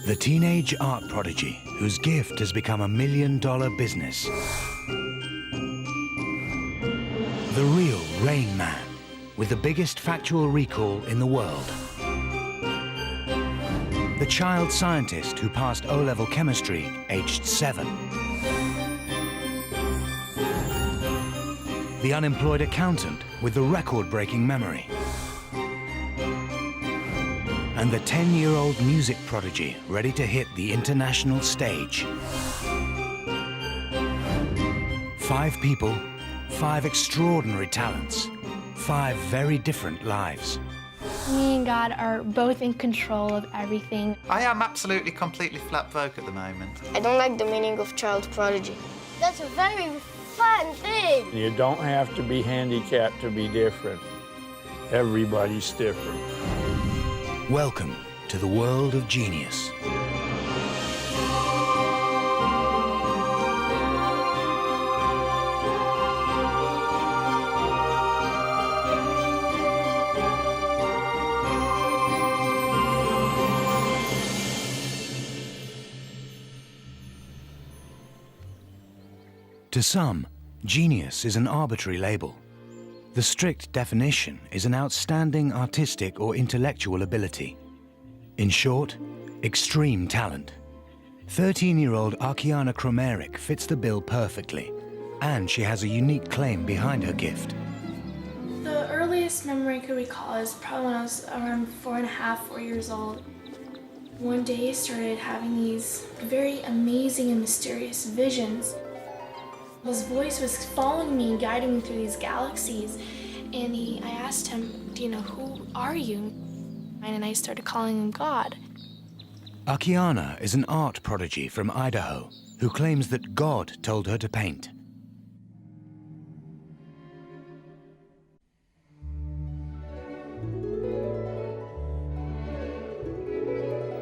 The teenage art prodigy whose gift has become a million-dollar business. The real Rain Man with the biggest factual recall in the world. The child scientist who passed O-level chemistry aged 7. The unemployed accountant with the record-breaking memory. And the 10-year-old music prodigy ready to hit the international stage. 5 people, 5 extraordinary talents, 5 very different lives. Me and God are both in control of everything. I am absolutely, completely flat broke at the moment. I don't like the meaning of child prodigy. That's a very fun thing. You don't have to be handicapped to be different. Everybody's different. Welcome to the world of genius. To some, genius is an arbitrary label. The strict definition is an outstanding artistic or intellectual ability. In short, extreme talent. 13-year-old Akiana Kromerik fits the bill perfectly, and she has a unique claim behind her gift. The earliest memory I could recall is probably when I was around 4 years old. One day I started having these very amazing and mysterious visions. His voice was following me and guiding me through these galaxies. And I asked him, you know, who are you? And I started calling him God. Akiana is an art prodigy from Idaho who claims that God told her to paint.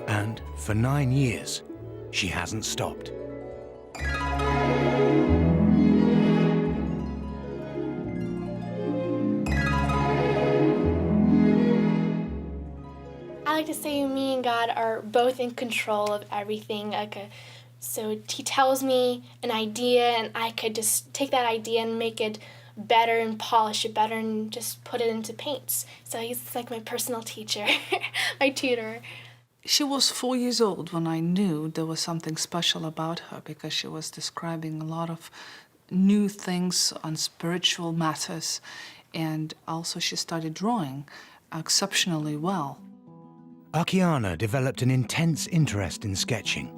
And for 9 years, she hasn't stopped. I like to say me and God are both in control of everything. So he tells me an idea and I could just take that idea and make it better and polish it better and just put it into paints. So he's like my personal teacher, my tutor. She was 4 years old when I knew there was something special about her because she was describing a lot of new things on spiritual matters, and also she started drawing exceptionally well. Akiana developed an intense interest in sketching.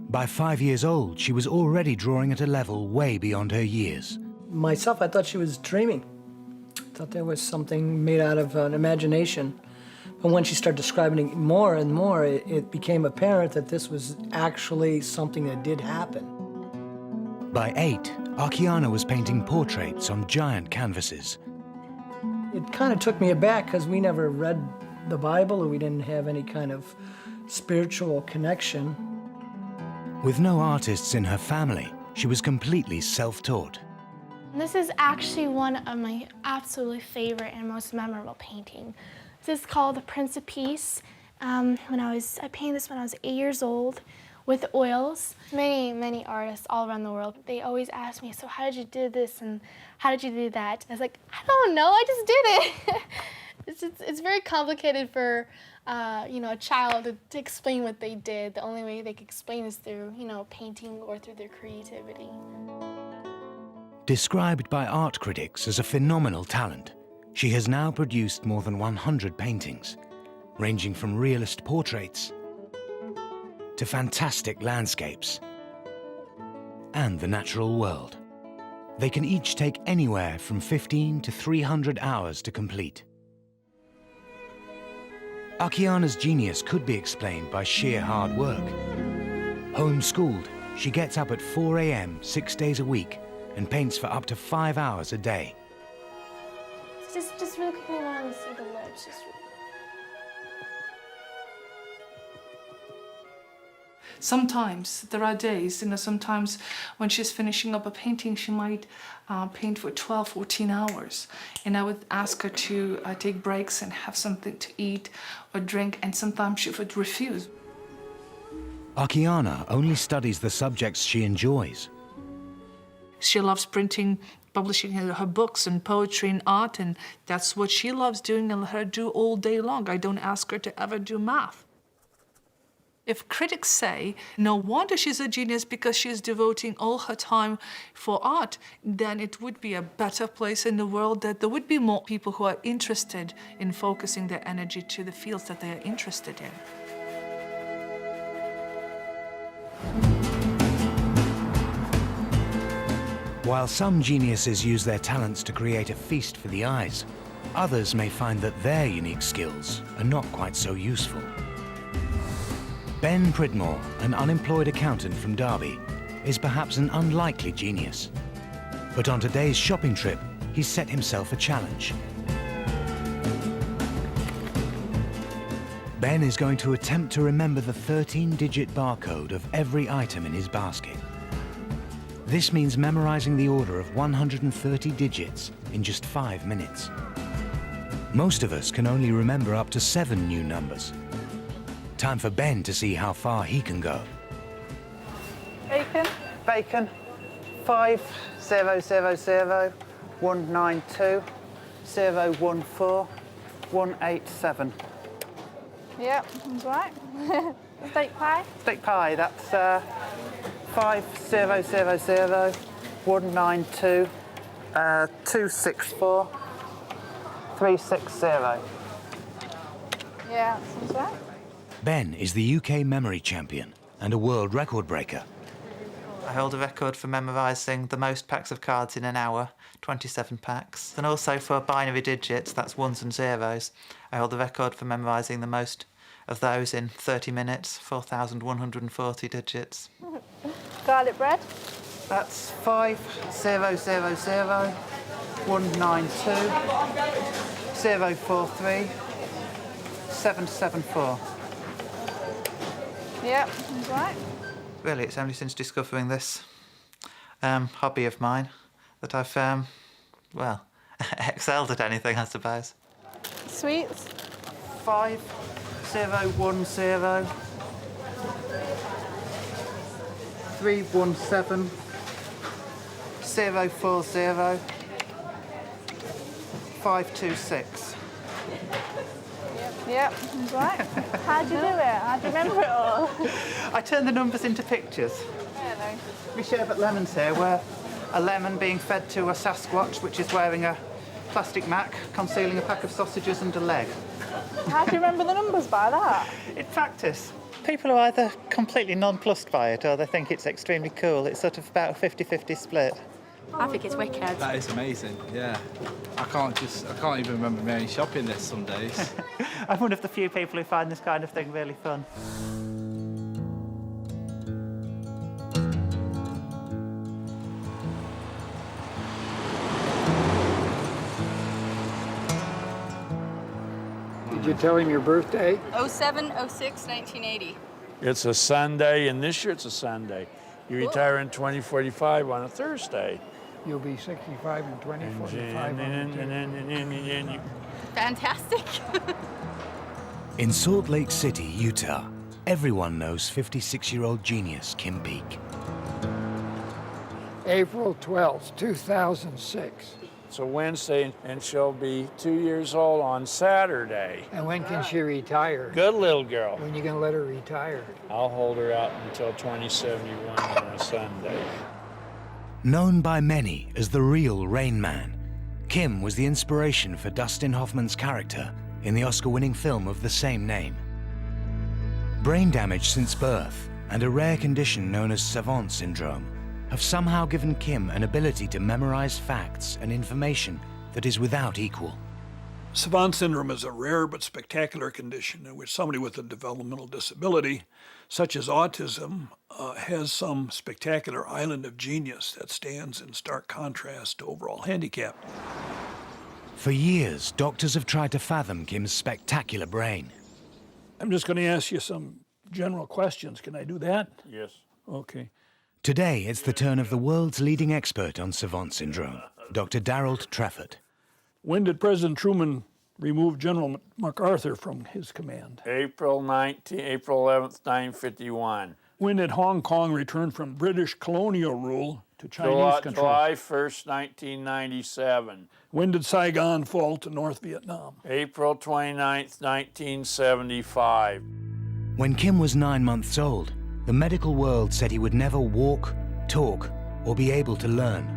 By 5 years old, she was already drawing at a level way beyond her years. Myself, I thought she was dreaming. I thought there was something made out of an imagination. But when she started describing it more and more, it became apparent that this was actually something that did happen. By 8, Akiana was painting portraits on giant canvases. It kind of took me aback because we never read the Bible, or we didn't have any kind of spiritual connection. With no artists in her family, she was completely self-taught. This is actually one of my absolutely favorite and most memorable paintings. This is called The Prince of Peace. I painted this when I was 8 years old with oils. Many artists all around the world, they always ask me, so how did you do this and how did you do that? And I was like, I don't know, I just did it. It's very complicated for a child to explain what they did. The only way they can explain is through painting or through their creativity. Described by art critics as a phenomenal talent, she has now produced more than 100 paintings, ranging from realist portraits to fantastic landscapes and the natural world. They can each take anywhere from 15 to 300 hours to complete. Akiana's genius could be explained by sheer hard work. Homeschooled, she gets up at 4 a.m. 6 days a week and paints for up to 5 hours a day. Just really quickly, I want to see the lips. Sometimes there are days, sometimes when she's finishing up a painting, she might paint for 12, 14 hours. And I would ask her to take breaks and have something to eat or drink, and sometimes she would refuse. Akiana only studies the subjects she enjoys. She loves printing, publishing her books and poetry and art, and that's what she loves doing and let her do all day long. I don't ask her to ever do math. If critics say, no wonder she's a genius because she's devoting all her time for art, then it would be a better place in the world, that there would be more people who are interested in focusing their energy to the fields that they are interested in. While some geniuses use their talents to create a feast for the eyes, others may find that their unique skills are not quite so useful. Ben Pridmore, an unemployed accountant from Derby, is perhaps an unlikely genius. But on today's shopping trip, he's set himself a challenge. Ben is going to attempt to remember the 13-digit barcode of every item in his basket. This means memorizing the order of 130 digits in just 5 minutes. Most of us can only remember up to 7 new numbers. Time for Ben to see how far he can go. Bacon. Bacon, 5000 192 014 187. Yep, that's right. Steak pie. Steak pie, that's 5000 192 264 360. Yeah, that's right. Ben is the UK memory champion and a world record breaker. I hold a record for memorising the most packs of cards in an hour, 27 packs. And also for binary digits, that's ones and zeros. I hold the record for memorising the most of those in 30 minutes, 4,140 digits. Garlic bread. That's 5000 192 043 774. Yep, that's right. Really, it's only since discovering this hobby of mine that I've, well, excelled at anything, I suppose. Sweets. 5010 317 040 526. Yep, that's right. How'd you do it? How'd you remember it all? I turn the numbers into pictures. Really? We Sherbet lemons here, where a lemon being fed to a Sasquatch, which is wearing a plastic mac, concealing a pack of sausages and a leg. How'd you remember the numbers by that? In practice, people are either completely nonplussed by it or they think it's extremely cool. It's sort of about a 50-50 split. I think it's wicked. That is amazing, yeah. I can't even remember me shopping this some days. I'm one of the few people who find this kind of thing really fun. Did you tell him your birthday? 07/06/1980. It's a Sunday, and this year it's a Sunday. You retire in 2045 on a Thursday. You'll be 65 in 2045. Fantastic. In Salt Lake City, Utah, everyone knows 56-year-old genius Kim Peek. April 12th, 2006. It's a Wednesday, and she'll be 2 years old on Saturday. And when can she retire? Good little girl. When you gonna let her retire? I'll hold her out until 2071 on a Sunday. Known by many as the real Rain Man, Kim was the inspiration for Dustin Hoffman's character in the Oscar-winning film of the same name. Brain damage since birth and a rare condition known as savant syndrome have somehow given Kim an ability to memorize facts and information that is without equal. Savant syndrome is a rare but spectacular condition in which somebody with a developmental disability, such as autism, has some spectacular island of genius that stands in stark contrast to overall handicap. For years, doctors have tried to fathom Kim's spectacular brain. I'm just going to ask you some general questions. Can I do that? Yes. Okay. Today, it's the turn of the world's leading expert on savant syndrome, Dr. Darrell Treffert. When did President Truman remove General MacArthur from his command? April 11th, 1951. When did Hong Kong return from British colonial rule to Chinese control? July 1st, 1997. When did Saigon fall to North Vietnam? April 29th, 1975. When Kim was 9 months old, the medical world said he would never walk, talk, or be able to learn.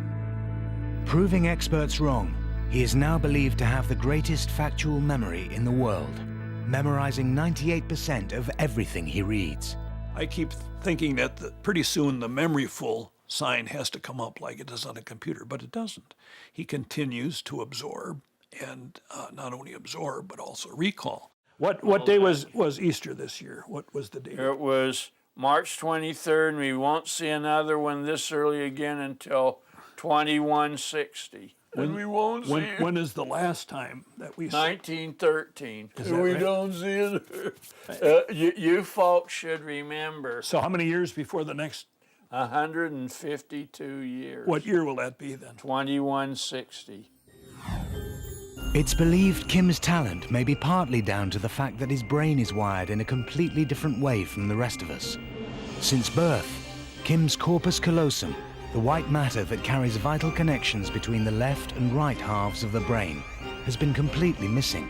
Proving experts wrong, he is now believed to have the greatest factual memory in the world, memorizing 98% of everything he reads. I keep thinking that pretty soon the memory full sign has to come up like it does on a computer, but it doesn't. He continues to absorb, and not only absorb, but also recall. What day was Easter this year? What was the date? It was March 23rd, and we won't see another one this early again until 2160. And we won't see it. When is the last time that we saw? 1913. Is that we right? don't see it. You folks should remember. So how many years before the next? 152 years. What year will that be then? 2160. It's believed Kim's talent may be partly down to the fact that his brain is wired in a completely different way from the rest of us. Since birth, Kim's corpus callosum, the white matter that carries vital connections between the left and right halves of the brain, has been completely missing.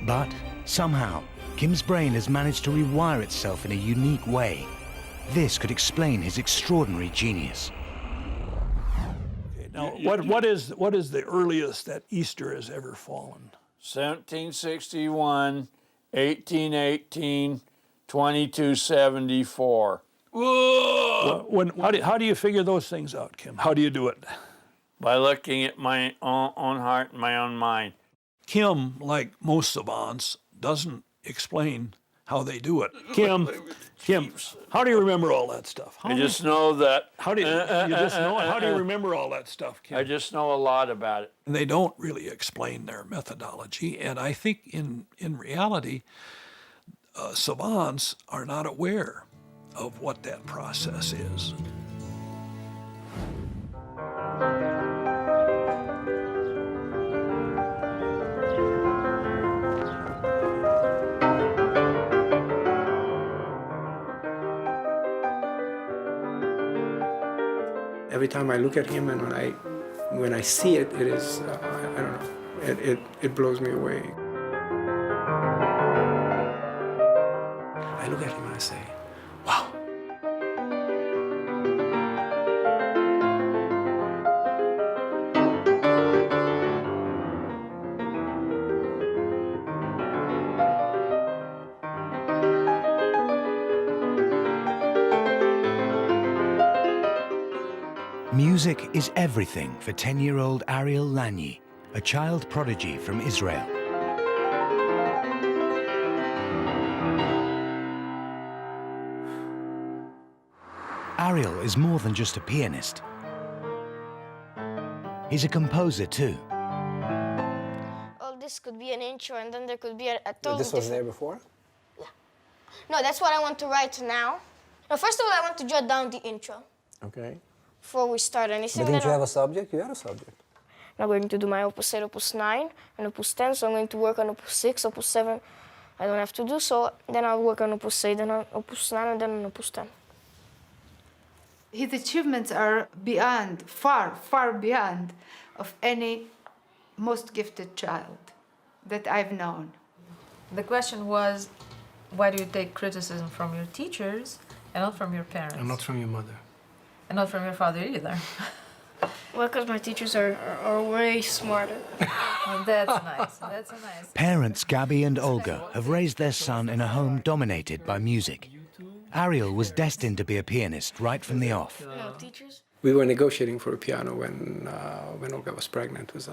But somehow, Kim's brain has managed to rewire itself in a unique way. This could explain his extraordinary genius. Okay, now, what is the earliest that Easter has ever fallen? 1761, 1818, 2274. How do you figure those things out, Kim? How do you do it? By looking at my own heart and my own mind. Kim, like most savants, doesn't explain how they do it. Kim, how do you remember all that stuff? I just know that. How do you just know it? How do you remember all that stuff, Kim? I just know a lot about it. And they don't really explain their methodology, and I think in reality, savants are not aware of what that process is. Every time I look at him and when I see it, it is, I don't know, it blows me away. I look at him and I say, wow. Music is everything for 10-year-old Ariel Lanyi, a child prodigy from Israel. Ariel is more than just a pianist. He's a composer too. Oh, this could be an intro, and then there could be a totally This was there before? Yeah. No, that's what I want to write now. No, first of all, I want to jot down the intro. Okay. Before we start anything. But didn't you have a subject? You had a subject. I'm going to do my opus 8, opus 9, and opus 10, so I'm going to work on opus 6, opus 7. I don't have to do so. Then I'll work on opus 8, then on opus 9, and then on opus 10. His achievements are beyond, far, far beyond of any most gifted child that I've known. The question was, why do you take criticism from your teachers and not from your parents? And not from your mother. And not from your father either. Well, because my teachers are way smarter. Well, that's nice. That's a nice. Parents Gabby and Olga have raised their son in a home dominated by music. Ariel was destined to be a pianist right from the off. No, teachers? We were negotiating for a piano when Olga was pregnant with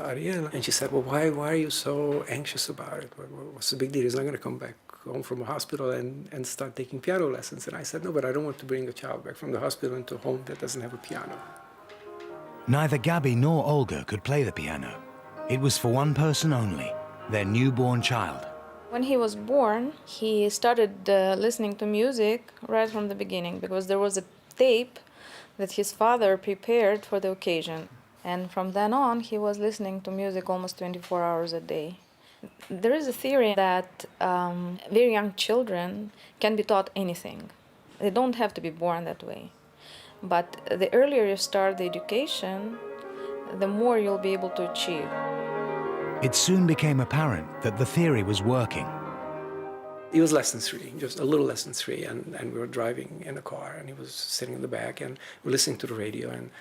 Ariel. And she said, well, why are you so anxious about it? What's the big deal? He's not going to come back home from a hospital and start taking piano lessons. And I said, no, but I don't want to bring a child back from the hospital into a home that doesn't have a piano. Neither Gabby nor Olga could play the piano. It was for one person only, their newborn child. When he was born, he started listening to music right from the beginning because there was a tape that his father prepared for the occasion. And from then on, he was listening to music almost 24 hours a day. There is a theory that very young children can be taught anything. They don't have to be born that way. But the earlier you start the education, the more you'll be able to achieve. It soon became apparent that the theory was working. He was less than 3, just a little less than 3, and we were driving in a car, and he was sitting in the back, and we were listening to the radio, and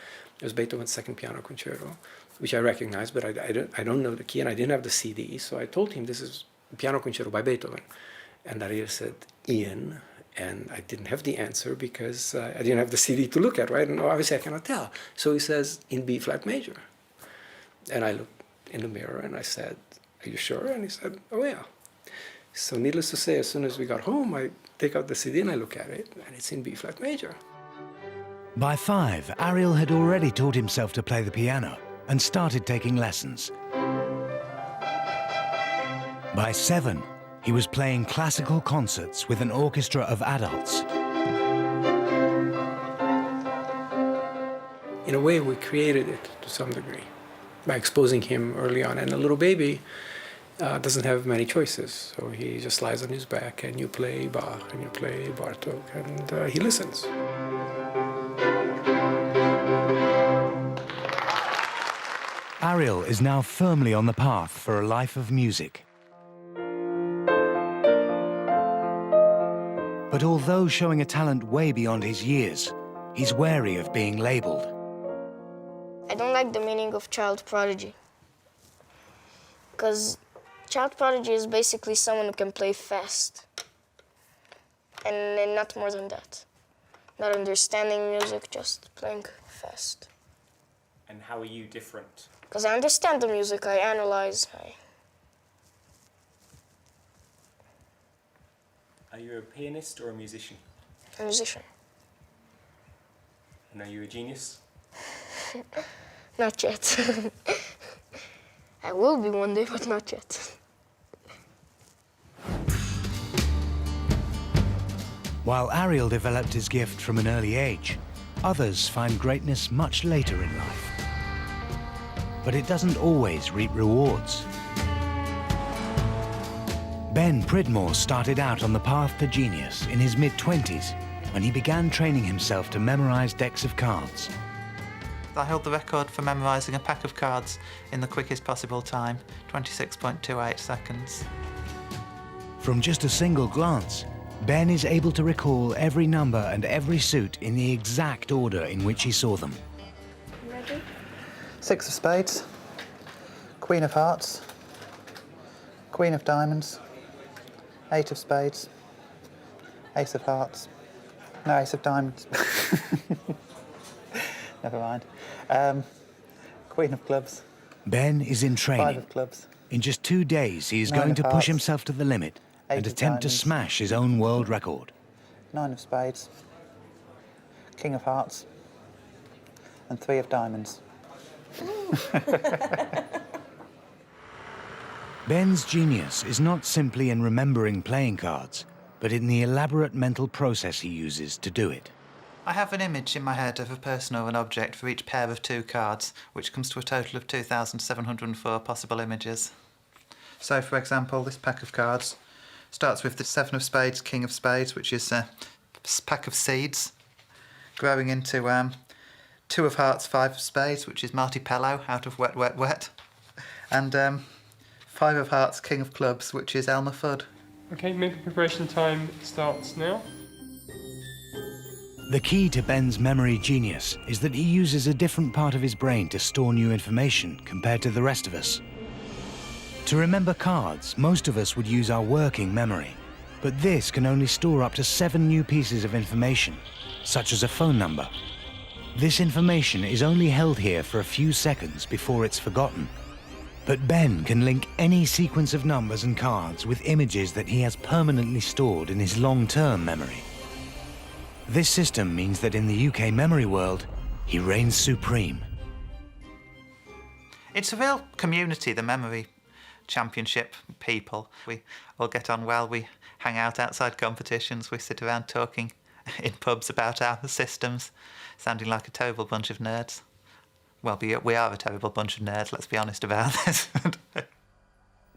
it was Beethoven's Second Piano Concerto, which I recognized, but I don't know the key, and I didn't have the CD, so I told him, this is Piano Concerto by Beethoven. And Ariel said, Ian, and I didn't have the answer because I didn't have the CD to look at, right? And obviously I cannot tell. So he says, in B flat major. And I looked in the mirror, and I said, are you sure? And he said, oh yeah. So needless to say, as soon as we got home, I take out the CD and I look at it, and it's in B flat major. By 5, Ariel had already taught himself to play the piano and started taking lessons. By 7, he was playing classical concerts with an orchestra of adults. In a way, we created it to some degree by exposing him early on. And a little baby doesn't have many choices, so he just lies on his back, and you play Bach and you play Bartók, and he listens. Ariel is now firmly on the path for a life of music. But although showing a talent way beyond his years, he's wary of being labeled. I don't like the meaning of child prodigy. Because child prodigy is basically someone who can play fast. And not more than that. Not understanding music, just playing fast. And how are you different? Because I understand the music, I analyze. Are you a pianist or a musician? A musician. And are you a genius? Not yet. I will be one day, but not yet. While Ariel developed his gift from an early age, others find greatness much later in life. But it doesn't always reap rewards. Ben Pridmore started out on the path to genius in his mid-20s when he began training himself to memorize decks of cards. I held the record for memorising a pack of cards in the quickest possible time, 26.28 seconds. From just a single glance, Ben is able to recall every number and every suit in the exact order in which he saw them. Ready? 6 of spades, Queen of hearts, Queen of diamonds, 8 of spades, Ace of hearts, no, Ace of diamonds. Never mind. Queen of clubs. Ben is in training. 5 of clubs. In just 2 days, he is 9 going of to push hearts. himself to the limit and 8 of attempt to diamonds. smash his own world record. 9 of spades, King of hearts, and 3 of diamonds. Ben's genius is not simply in remembering playing cards, but in the elaborate mental process he uses to do it. I have an image in my head of a person or an object for each pair of 2 cards, which comes to a total of 2,704 possible images. So, for example, this pack of cards starts with the 7 of spades, King of spades, which is a pack of seeds, growing into 2 of hearts, 5 of spades, which is Marty Pello out of Wet, Wet, Wet, and 5 of hearts, King of clubs, which is Elmer Fudd. Okay, maybe preparation time starts now. The key to Ben's memory genius is that he uses a different part of his brain to store new information compared to the rest of us. To remember cards, most of us would use our working memory, but this can only store up to 7 new pieces of information, such as a phone number. This information is only held here for a few seconds before it's forgotten. But Ben can link any sequence of numbers and cards with images that he has permanently stored in his long-term memory. This system means that in the UK memory world, he reigns supreme. It's a real community, the memory championship people. We all get on well, we hang out outside competitions, we sit around talking in pubs about our systems, sounding like a terrible bunch of nerds. Well, we are a terrible bunch of nerds, let's be honest about this.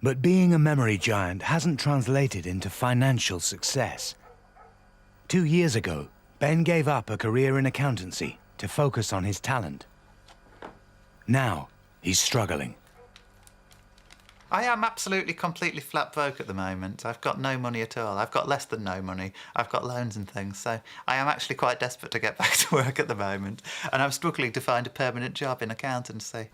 But being a memory giant hasn't translated into financial success. 2 years ago, Ben gave up a career in accountancy to focus on his talent. Now, he's struggling. I am absolutely, completely flat broke at the moment. I've got no money at all. I've got less than no money. I've got loans and things, so I am actually quite desperate to get back to work at the moment. And I'm struggling to find a permanent job in accountancy.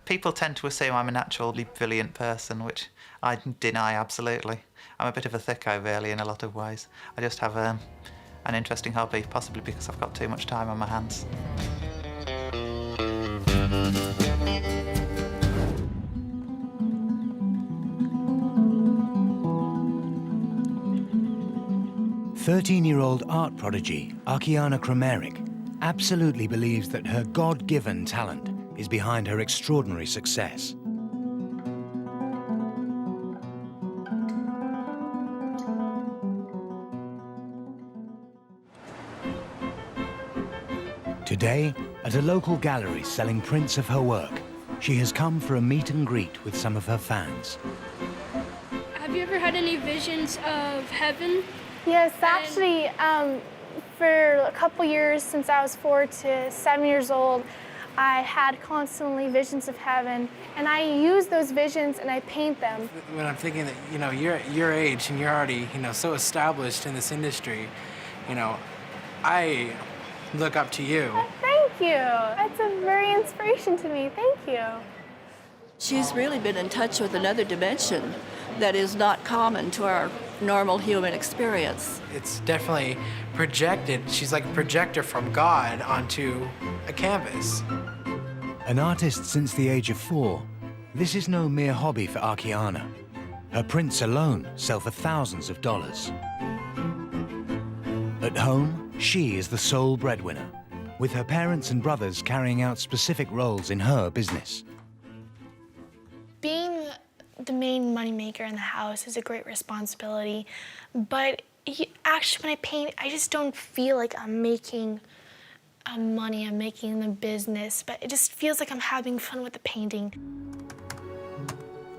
People tend to assume I'm a naturally brilliant person, which I deny absolutely. I'm a bit of a thicko, really, in a lot of ways. I just have an interesting hobby, possibly because I've got too much time on my hands. "13-year-old art prodigy Arkiana Krameric absolutely believes that her God-given talent is behind her extraordinary success. Today, at a local gallery selling prints of her work, she has come for a meet and greet with some of her fans. Have you ever had any visions of heaven? Yes, actually, for a couple years, since I was 4 to 7 years old, I had constantly visions of heaven, and I use those visions and I paint them. When I'm thinking that, you're at your age and you're already, so established in this industry, I look up to you. Oh, thank you. That's a very inspiration to me. Thank you. She's really been in touch with another dimension that is not common to our normal human experience. It's definitely projected. She's like a projector from God onto a canvas. An artist since the age of 4, this is no mere hobby for Arkiana. Her prints alone sell for thousands of dollars. At home, she is the sole breadwinner, with her parents and brothers carrying out specific roles in her business. Being the main moneymaker in the house is a great responsibility, but actually when I paint, I just don't feel like I'm making money, I'm making the business, but it just feels like I'm having fun with the painting.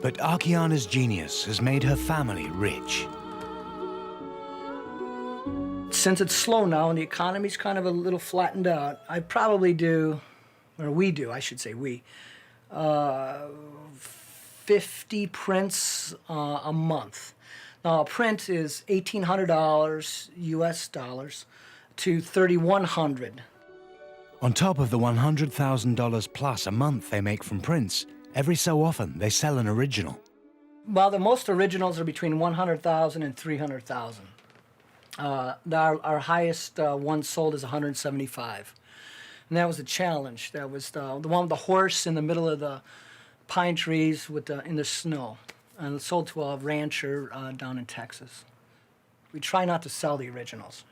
But Arkiana's genius has made her family rich. Since it's slow now and the economy's kind of a little flattened out, I probably do, or we do, I should say we, 50 prints a month. Now, a print is $1,800 US dollars to $3,100. On top of the $100,000 plus a month they make from prints, every so often they sell an original. Well, the most originals are between 100,000 and 300,000. Our highest one sold is 175. And that was a challenge. That was the one with the horse in the middle of the pine trees with in the snow. And it sold to a rancher down in Texas. We try not to sell the originals.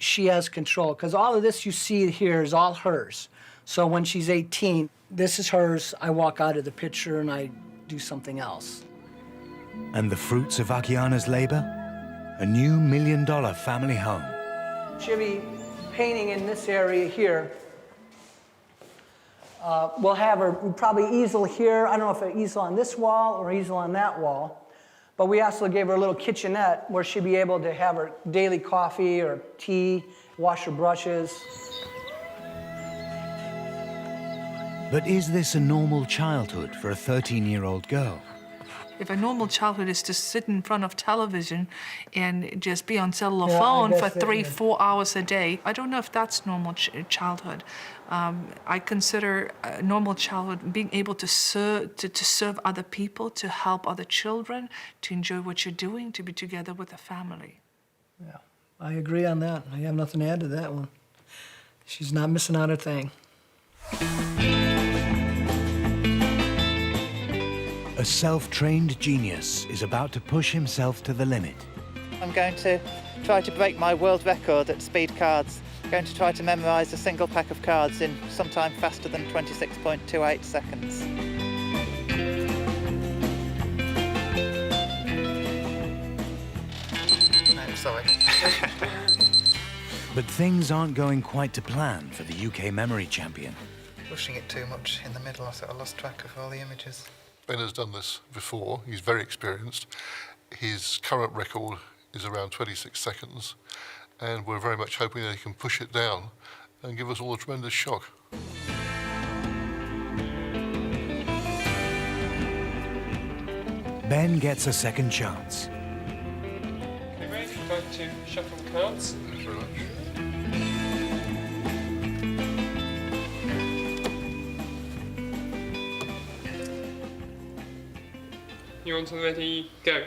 She has control, because all of this you see here is all hers. So when she's 18, this is hers. I walk out of the picture and I do something else. And the fruits of Arkiana's labor? A new $1 million family home. She'll be painting in this area here. We'll have her probably easel here. I don't know if an easel on this wall or easel on that wall. But we also gave her a little kitchenette where she'd be able to have her daily coffee or tea, wash her brushes. But is this a normal childhood for a 13-year-old girl? If a normal childhood is to sit in front of television and just be on cellular phone for 3-4 hours a day, I don't know if that's normal childhood. I consider a normal childhood being able to serve other people, to help other children, to enjoy what you're doing, to be together with a family. Yeah, I agree on that. I have nothing to add to that one. She's not missing out a thing. A self-trained genius is about to push himself to the limit. I'm going to try to break my world record at speed cards. I'm going to try to memorise a single pack of cards in sometime faster than 26.28 seconds. No, sorry. But things aren't going quite to plan for the UK memory champion. Pushing it too much in the middle, I lost track of all the images. Ben has done this before, he's very experienced. His current record is around 26 seconds, and we're very much hoping that he can push it down and give us all a tremendous shock. Ben gets a second chance. Okay, ready? Back to shuffle cards. Thank you very much. You want to ready? Go.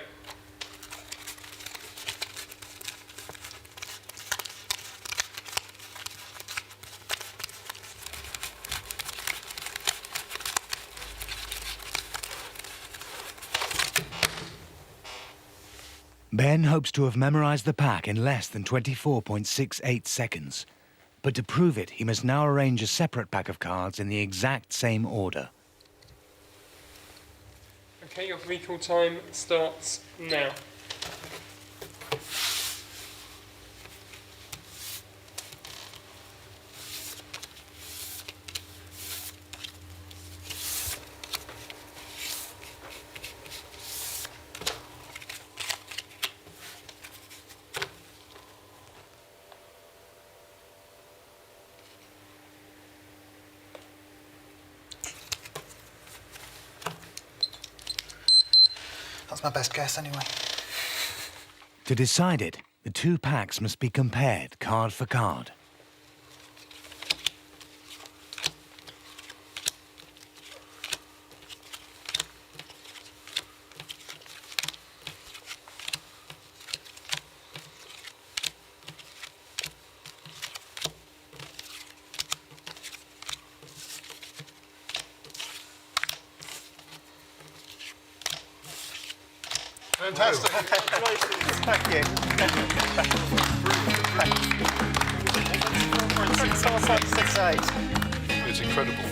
Ben hopes to have memorized the pack in less than 24.68 seconds. But to prove it, he must now arrange a separate pack of cards in the exact same order. Okay, your recall time starts now. That's my best guess anyway. To decide it, the two packs must be compared card for card. Fantastic. Thank you. 4.68. It's incredible.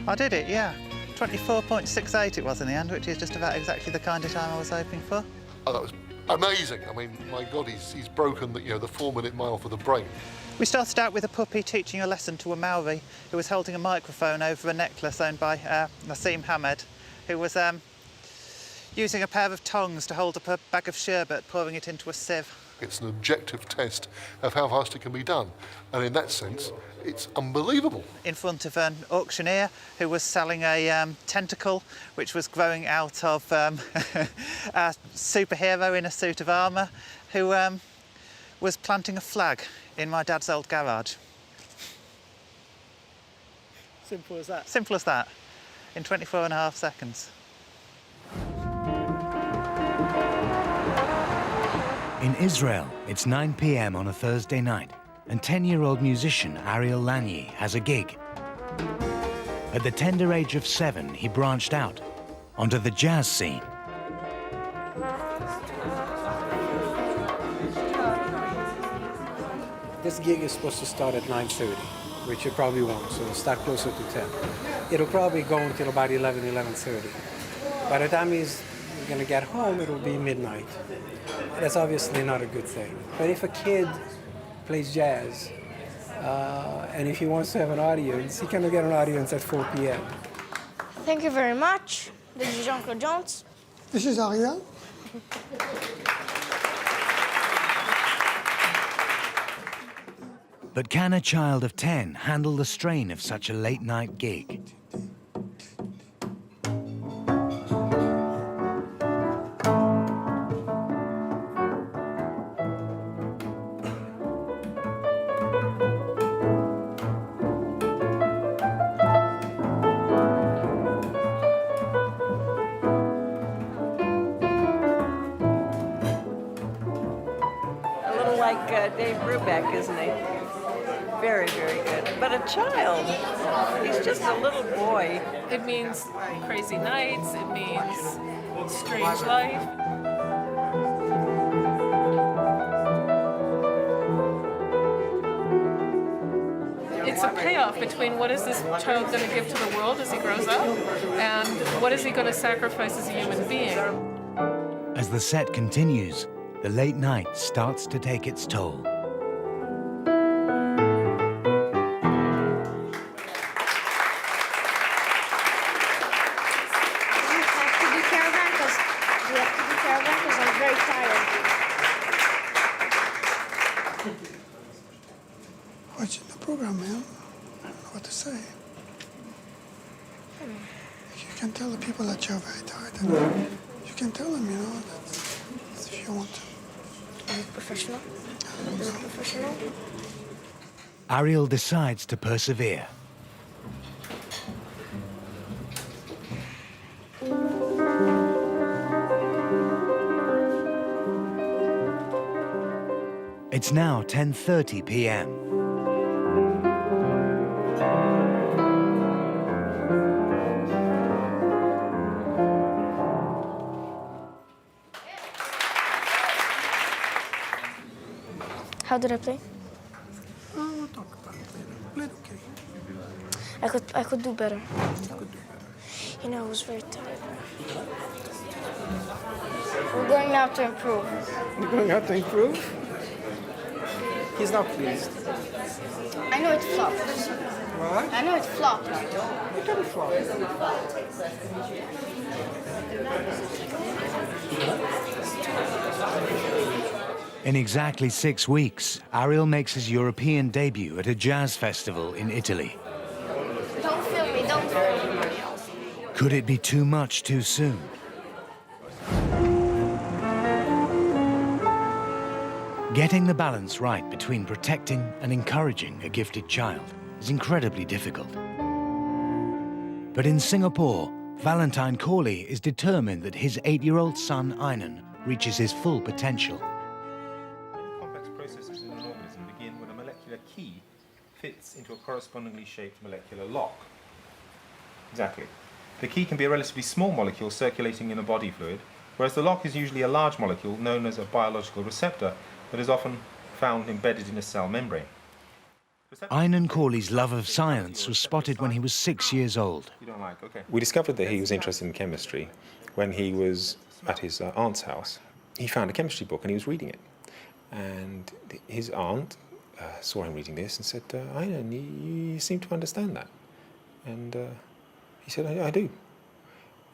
I did it, yeah. 24.68 it was in the end, which is just about exactly the kind of time I was hoping for. Oh, that was amazing. I mean, my God, he's broken the 4-minute mile for the brain. We started out with a puppy teaching a lesson to a Maori who was holding a microphone over a necklace owned by Nassim Hamed, who was using a pair of tongs to hold up a bag of sherbet, pouring it into a sieve. It's an objective test of how fast it can be done. And in that sense, it's unbelievable. In front of an auctioneer who was selling a tentacle which was growing out of a superhero in a suit of armour who was planting a flag in my dad's old garage. Simple as that. Simple as that, in 24.5 seconds. In Israel, it's 9 p.m. on a Thursday night, and 10-year-old musician Ariel Lany has a gig. At the tender age of 7, he branched out onto the jazz scene. This gig is supposed to start at 9:30, which it probably won't, so it'll start closer to 10. It'll probably go until about 11:30. By the time he's going to get home, it'll be midnight. That's obviously not a good thing. But if a kid plays jazz, and if he wants to have an audience, he can get an audience at 4 p.m. Thank you very much. This is Jean-Claude Jones. This is Ariel. But can a child of 10 handle the strain of such a late-night gig? A little like Dave Brubeck, isn't he? Very, very good. But a child, he's just a little boy. It means crazy nights, it means strange life. It's a payoff trade-off between what is this child going to give to the world as he grows up, and what is he going to sacrifice as a human being. As the set continues, the late night starts to take its toll. I'm very tired. Watching the program, man. I don't know what to say. You can tell the people that you're very tired. And you can tell them, you know, that if you want to. Is it professional? Is it professional? Ariel decides to persevere. It's now 10:30 p.m. How did I play? We'll talk about it later. Played okay. I could do better. You know, I was very tired. We're going now to improve. You're going out to improve? He's not pleased. I know it flopped. What? I know it flopped. It didn't flop. In exactly 6 weeks, Ariel makes his European debut at a jazz festival in Italy. Don't film me, don't film me. Could it be too much too soon? Getting the balance right between protecting and encouraging a gifted child is incredibly difficult. But in Singapore, Valentine Corley is determined that his 8-year-old son, Einan, reaches his full potential. Complex processes in an organism begin when a molecular key fits into a correspondingly shaped molecular lock. Exactly. The key can be a relatively small molecule circulating in a body fluid, whereas the lock is usually a large molecule known as a biological receptor that is often found embedded in a cell membrane. Einan Corley's love of science was spotted when he was 6 years old. We discovered that he was interested in chemistry when he was at his aunt's house. He found a chemistry book and he was reading it. And his aunt saw him reading this and said, Einan, you seem to understand that. And he said, I do.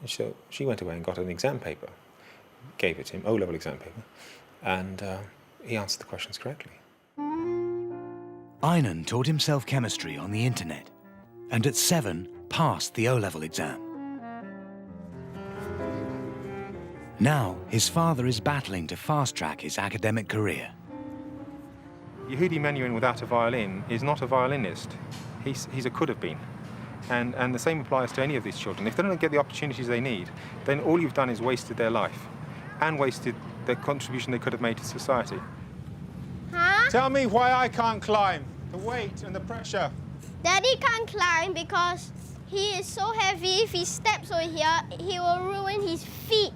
And so she went away and got an exam paper, gave it to him, O-level exam paper, and he answered the questions correctly. Einan taught himself chemistry on the internet, and at 7 passed the O-level exam. Now his father is battling to fast-track his academic career. Yehudi Menuhin without a violin is not a violinist. He's a could have been. And the same applies to any of these children. If they don't get the opportunities they need, then all you've done is wasted their life and wasted the contribution they could have made to society. Huh? Tell me why I can't climb. The weight and the pressure. Daddy can't climb because he is so heavy. If he steps over here, he will ruin his feet.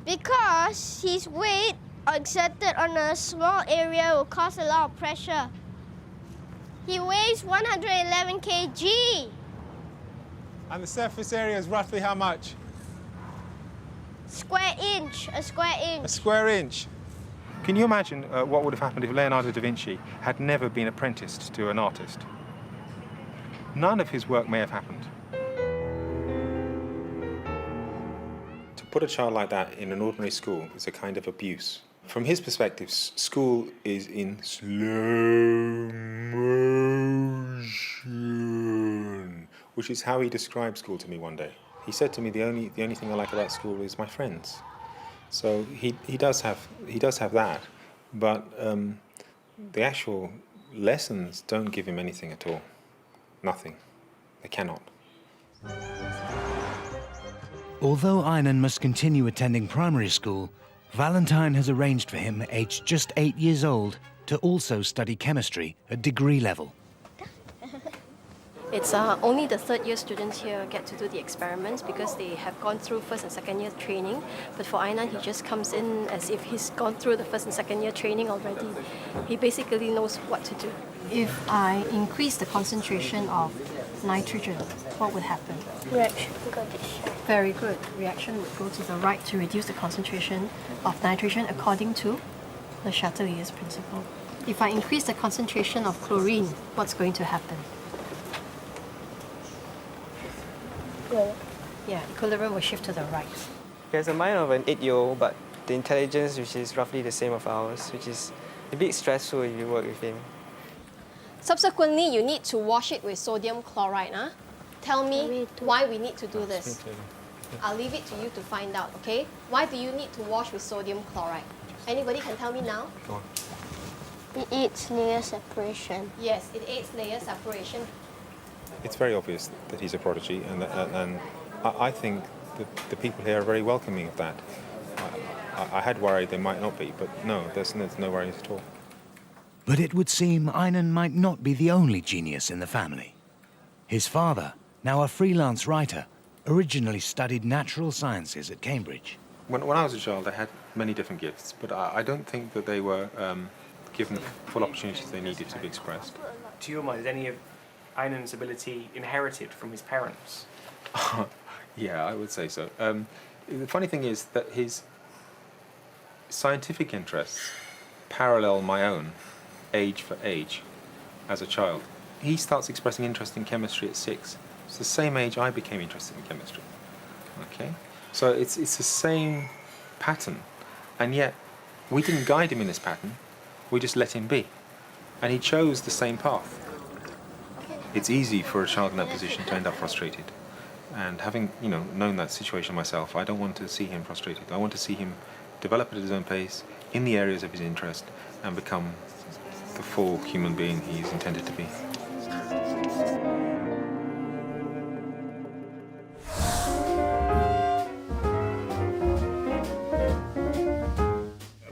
Because his weight exerted on a small area will cause a lot of pressure. He weighs 111 kg. And the surface area is roughly how much? Square inch, a square inch. A square inch. Can you imagine what would have happened if Leonardo da Vinci had never been apprenticed to an artist? None of his work may have happened. To put a child like that in an ordinary school is a kind of abuse. From his perspective, school is in slow motion, which is how he described school to me one day. He said to me, the only thing I like about school is my friends. So he does have that, but the actual lessons don't give him anything at all. Nothing. They cannot. Although Einan must continue attending primary school, Valentine has arranged for him, aged just 8 years old, to also study chemistry at degree level. It's only the third-year students here get to do the experiments because they have gone through first and second-year training. But for Einan, he just comes in as if he's gone through the first and second-year training already. He basically knows what to do. If I increase the concentration of nitrogen, what would happen? Reaction got this. Very good. Reaction would go to the right to reduce the concentration of nitrogen according to the Chatelier principle. If I increase the concentration of chlorine, what's going to happen? Yeah, equilibrium will shift to the right. He has the mind of an 8-year-old, but the intelligence, which is roughly the same of ours, which is a bit stressful if you work with him. Subsequently, you need to wash it with sodium chloride. Huh? Tell me why we need to do this. I'll leave it to you to find out, okay? Why do you need to wash with sodium chloride? Anybody can tell me now? Go on. It aids layer separation. Yes, it aids layer separation. It's very obvious that he's a prodigy, and I think that the people here are very welcoming of that. I had worried they might not be, but no, there's no worries at all. But it would seem Einan might not be the only genius in the family. His father, now a freelance writer, originally studied natural sciences at Cambridge. When I was a child, I had many different gifts, but I don't think that they were given the full opportunities they needed to be expressed. To your mind, is any of Einan's ability inherited from his parents? Yeah, I would say so. The funny thing is that his scientific interests parallel my own, age for age, as a child. He starts expressing interest in chemistry at 6. It's the same age I became interested in chemistry. Okay? So it's the same pattern, and yet we didn't guide him in this pattern, we just let him be. And he chose the same path. It's easy for a child in that position to end up frustrated. And having, known that situation myself, I don't want to see him frustrated. I want to see him develop at his own pace, in the areas of his interest, and become the full human being he is intended to be.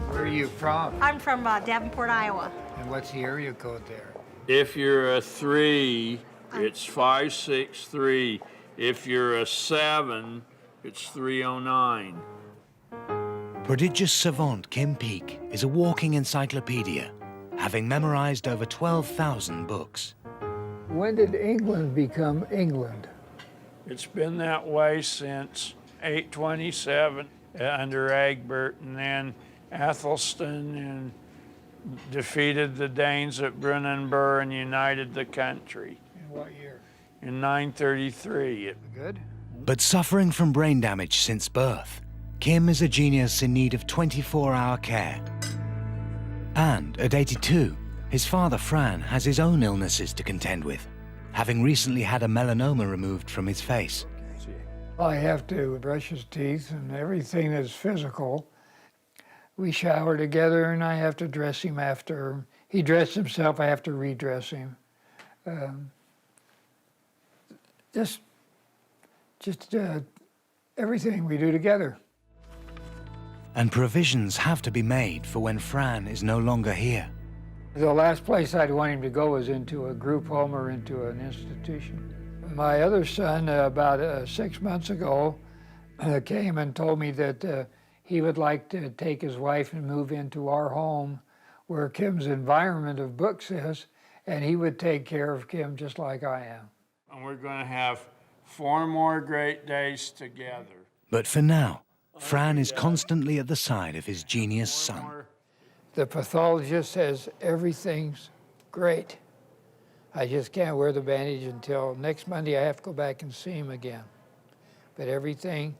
Where are you from? I'm from Davenport, Iowa. And what's the area code there? If you're a 3, it's 563. If you're a 7, it's 309. Prodigious savant Kim Peek is a walking encyclopedia, having memorized over 12,000 books. When did England become England? It's been that way since 827 under Egbert, and then Athelstan defeated the Danes at Brunanburh and united the country. In what year? In 933. Good. But suffering from brain damage since birth, Kim is a genius in need of 24-hour care. And at 82, his father Fran has his own illnesses to contend with, having recently had a melanoma removed from his face. I have to brush his teeth and everything that's physical. We shower together and I have to dress him after. He dressed himself, I have to redress him. Just everything we do together. And provisions have to be made for when Fran is no longer here. The last place I'd want him to go was into a group home or into an institution. My other son, about 6 months ago, came and told me that he would like to take his wife and move into our home where Kim's environment of books is, and he would take care of Kim just like I am. And we're going to have 4 more great days together. But for now, Fran is constantly at the side of his genius son. The pathologist says everything's great. I just can't wear the bandage until next Monday. I have to go back and see him again. But everything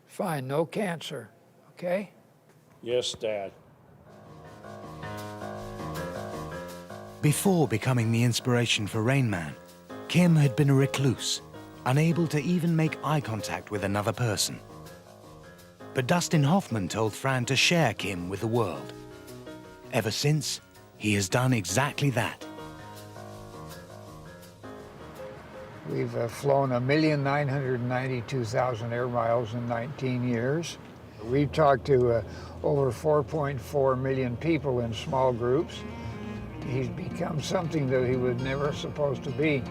fine, no cancer, okay? Yes, Dad. Before becoming the inspiration for Rain Man, Kim had been a recluse, unable to even make eye contact with another person. But Dustin Hoffman told Fran to share Kim with the world. Ever since, he has done exactly that. We've flown 1,992,000 air miles in 19 years. We've talked to over 4.4 million people in small groups. He's become something that he was never supposed to be.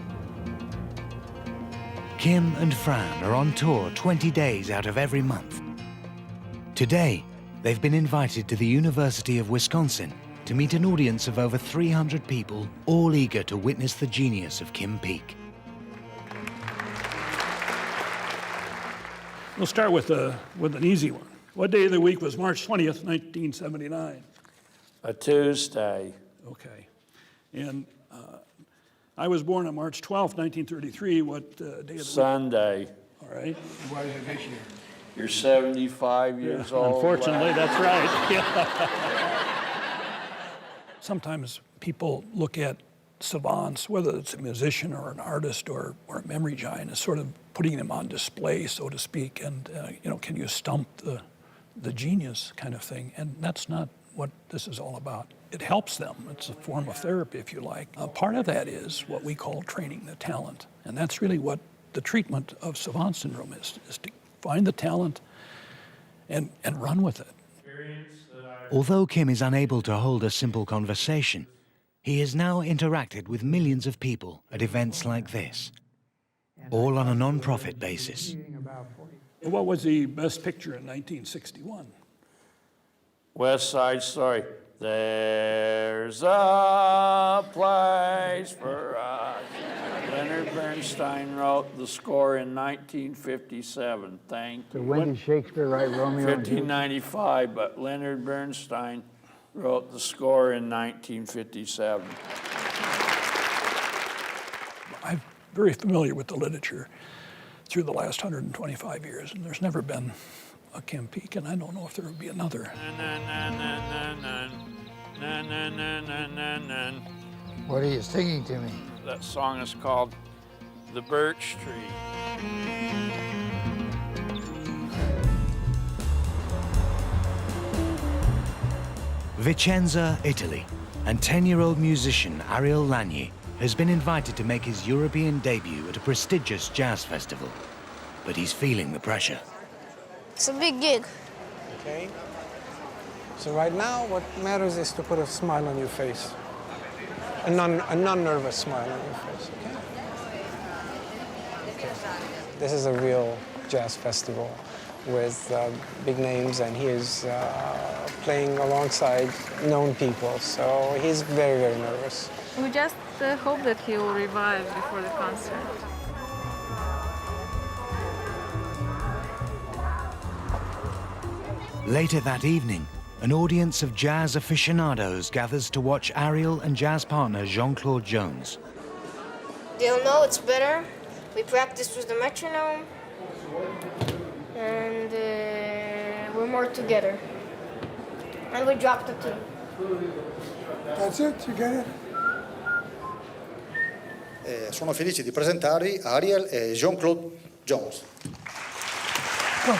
Kim and Fran are on tour 20 days out of every month. Today, they've been invited to the University of Wisconsin to meet an audience of over 300 people, all eager to witness the genius of Kim Peek. We'll start with an easy one. What day of the week was March 20th, 1979? A Tuesday. Okay. And I was born on March 12th, 1933. What day of the week? Sunday. All right. What is it this year? You're 75 years old. Unfortunately, that's right. Yeah. Sometimes people look at savants, whether it's a musician or an artist or a memory giant, as sort of putting them on display, so to speak, and can you stump the genius kind of thing? And that's not what this is all about. It helps them. It's a form of therapy, if you like. Part of that is what we call training the talent, and that's really what the treatment of savant syndrome is to find the talent and run with it. Although Kim is unable to hold a simple conversation, he has now interacted with millions of people at events like this, all on a non-profit basis. What was the best picture in 1961? West Side Story. There's a place for us. Leonard Bernstein wrote the score in 1957. Thank you. So when did Shakespeare write Romeo and Juliet? 1595, but Leonard Bernstein wrote the score in 1957. I'm very familiar with the literature through the last 125 years, and there's never been a Kim Peek, and I don't know if there will be another. What are you singing to me? That song is called The Birch Tree. Vicenza, Italy, and 10-year-old musician Ariel Lagny has been invited to make his European debut at a prestigious jazz festival, but he's feeling the pressure. It's a big gig. Okay. So right now, what matters is to put a smile on your face. A non-nervous smile on your face, okay? This is a real jazz festival with big names, and he is playing alongside known people, so he's very, very nervous. We just hope that he will revive before the concert. Later that evening, an audience of jazz aficionados gathers to watch Ariel and jazz partner Jean-Claude Jones. They'll know it's better. We practice with the metronome, and we're more together. And we drop the two. That's it, you get it? Sono felice di presentarvi Ariel e Jean-Claude Jones. Go.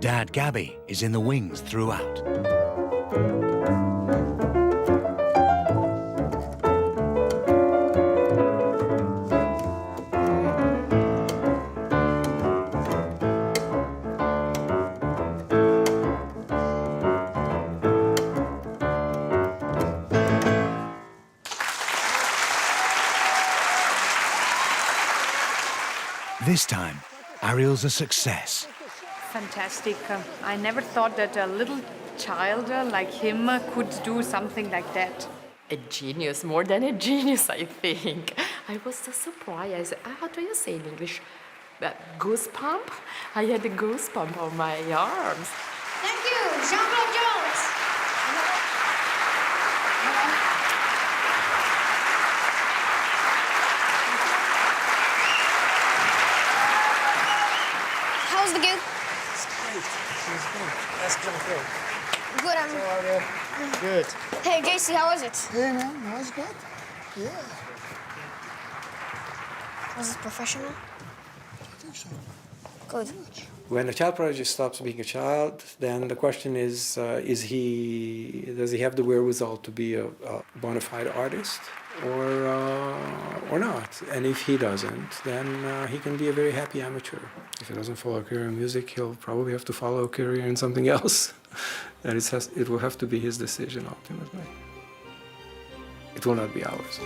Dad Gabby is in the wings throughout. This time, Ariel's a success. Fantastic. I never thought that a little child like him could do something like that. A genius, more than a genius, I think. I was so surprised. How do you say in English? Goosebump? I had a goosebump on my arms. Thank you, Jean-Claude Jones. How's the gig? That's good. Good, Good. Hey, JC, how was it? Hey, man, that was good. Yeah. Was it professional? I think so. Good. When a child prodigy stops being a child, then the question is does he have the wherewithal to be a bona fide artist or not? And if he doesn't, then he can be a very happy amateur. If he doesn't follow a career in music, he'll probably have to follow a career in something else. And it will have to be his decision ultimately. It will not be ours.